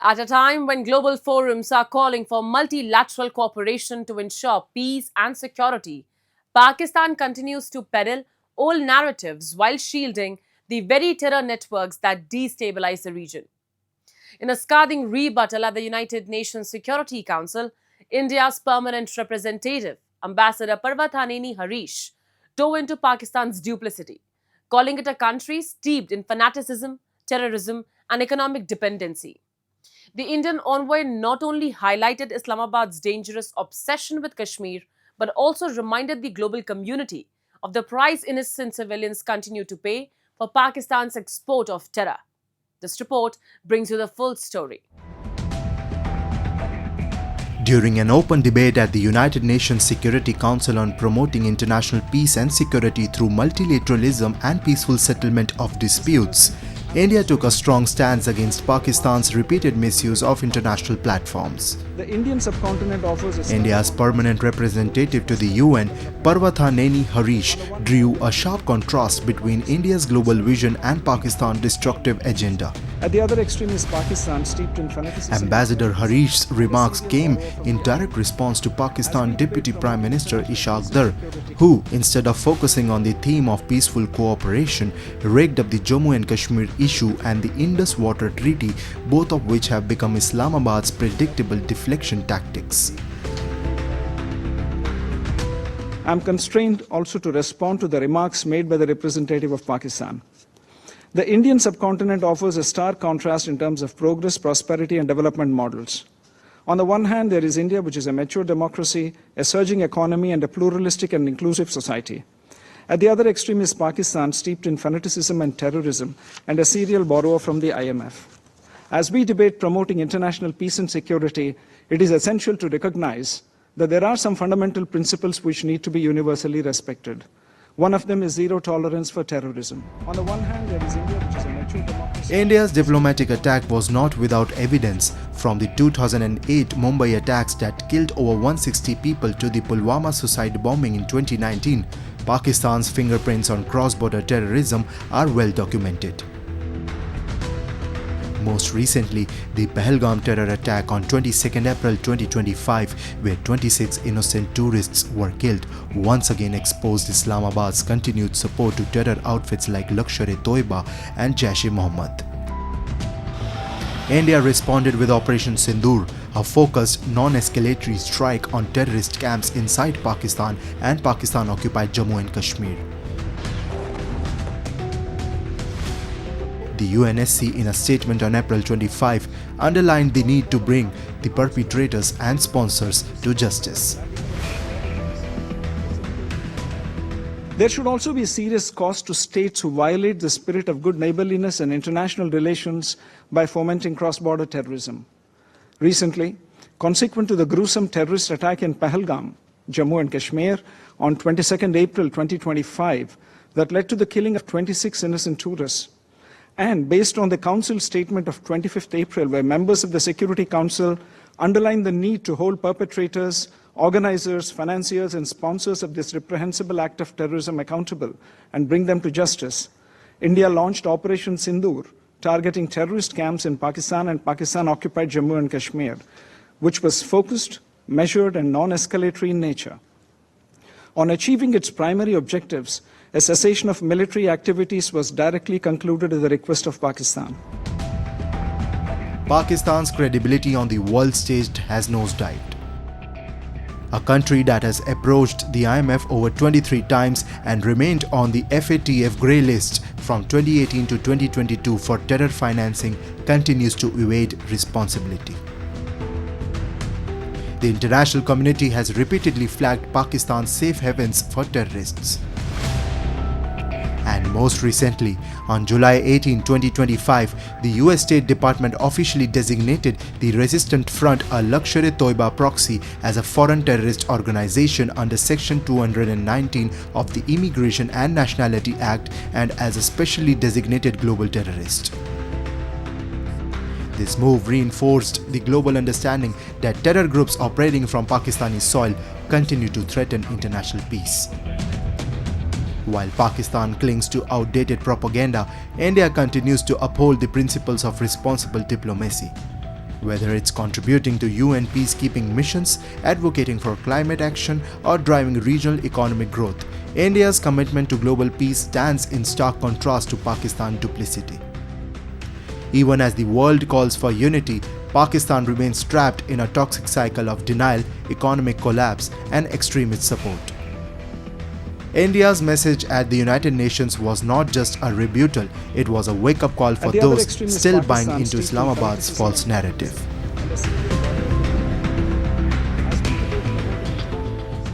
At a time when global forums are calling for multilateral cooperation to ensure peace and security, Pakistan continues to peddle old narratives while shielding the very terror networks that destabilize the region. In a scathing rebuttal at the United Nations Security Council, India's permanent representative, Ambassador Parvathaneni Harish, dove into Pakistan's duplicity, calling it a country steeped in fanaticism, terrorism, and economic dependency. The Indian envoy not only highlighted Islamabad's dangerous obsession with Kashmir, but also reminded the global community of the price innocent civilians continue to pay for Pakistan's export of terror. This report brings you the full story. During an open debate at the United Nations Security Council on promoting international peace and security through multilateralism and peaceful settlement of disputes, India took a strong stance against Pakistan's repeated misuse of international platforms. The Indian subcontinent offers India's permanent representative to the UN, Parvathaneni Harish, drew a sharp contrast between India's global vision and Pakistan's destructive agenda. At the other extreme is Pakistan, steeped in fanaticism. Ambassador Harish's remarks came in direct response to Pakistan Deputy Prime Minister Ishaq Dar, who, instead of focusing on the theme of peaceful cooperation, raked up the Jammu and Kashmir issue and the Indus Water Treaty, both of which have become Islamabad's predictable deflection tactics. I am constrained also to respond to the remarks made by the representative of Pakistan. The Indian subcontinent offers a stark contrast in terms of progress, prosperity, and development models. On the one hand, there is India, which is a mature democracy, a surging economy, and a pluralistic and inclusive society. At the other extreme is Pakistan, steeped in fanaticism and terrorism, and a serial borrower from the IMF. As we debate promoting international peace and security, it is essential to recognize that there are some fundamental principles which need to be universally respected. One of them is zero tolerance for terrorism. On the one hand, there is India, which is a mature democracy. India's diplomatic attack was not without evidence. From the 2008 Mumbai attacks that killed over 160 people to the Pulwama suicide bombing in 2019, Pakistan's fingerprints on cross-border terrorism are well documented. Most recently, the Pahalgam terror attack on 22nd April 2025, where 26 innocent tourists were killed, once again exposed Islamabad's continued support to terror outfits like Lashkar-e-Toiba and Jaish-e-Mohammed. India responded with Operation Sindoor, a focused, non-escalatory strike on terrorist camps inside Pakistan and Pakistan-occupied Jammu and Kashmir. The UNSC, in a statement on April 25, underlined the need to bring the perpetrators and sponsors to justice. There should also be a serious cost to states who violate the spirit of good neighborliness and international relations by fomenting cross-border terrorism. Recently, consequent to the gruesome terrorist attack in Pahalgam, Jammu and Kashmir, on 22nd April 2025, that led to the killing of 26 innocent tourists, and based on the Council statement of 25th April, where members of the Security Council underlined the need to hold perpetrators, organizers, financiers, and sponsors of this reprehensible act of terrorism accountable and bring them to justice, India launched Operation Sindoor, targeting terrorist camps in Pakistan and Pakistan-occupied Jammu and Kashmir, which was focused, measured, and non-escalatory in nature. On achieving its primary objectives, a cessation of military activities was directly concluded at the request of Pakistan. Pakistan's credibility on the world stage has nosedived. A country that has approached the IMF over 23 times and remained on the FATF grey list from 2018 to 2022 for terror financing continues to evade responsibility. The international community has repeatedly flagged Pakistan's safe havens for terrorists. And most recently, on July 18, 2025, the US State Department officially designated the Resistant Front, a Lashkar-e-Toiba proxy, as a foreign terrorist organization under Section 219 of the Immigration and Nationality Act and as a specially designated global terrorist. This move reinforced the global understanding that terror groups operating from Pakistani soil continue to threaten international peace. While Pakistan clings to outdated propaganda, India continues to uphold the principles of responsible diplomacy. Whether it's contributing to UN peacekeeping missions, advocating for climate action, or driving regional economic growth, India's commitment to global peace stands in stark contrast to Pakistan's duplicity. Even as the world calls for unity, Pakistan remains trapped in a toxic cycle of denial, economic collapse, and extremist support. India's message at the United Nations was not just a rebuttal, it was a wake-up call for those still buying into Islamabad's false narrative.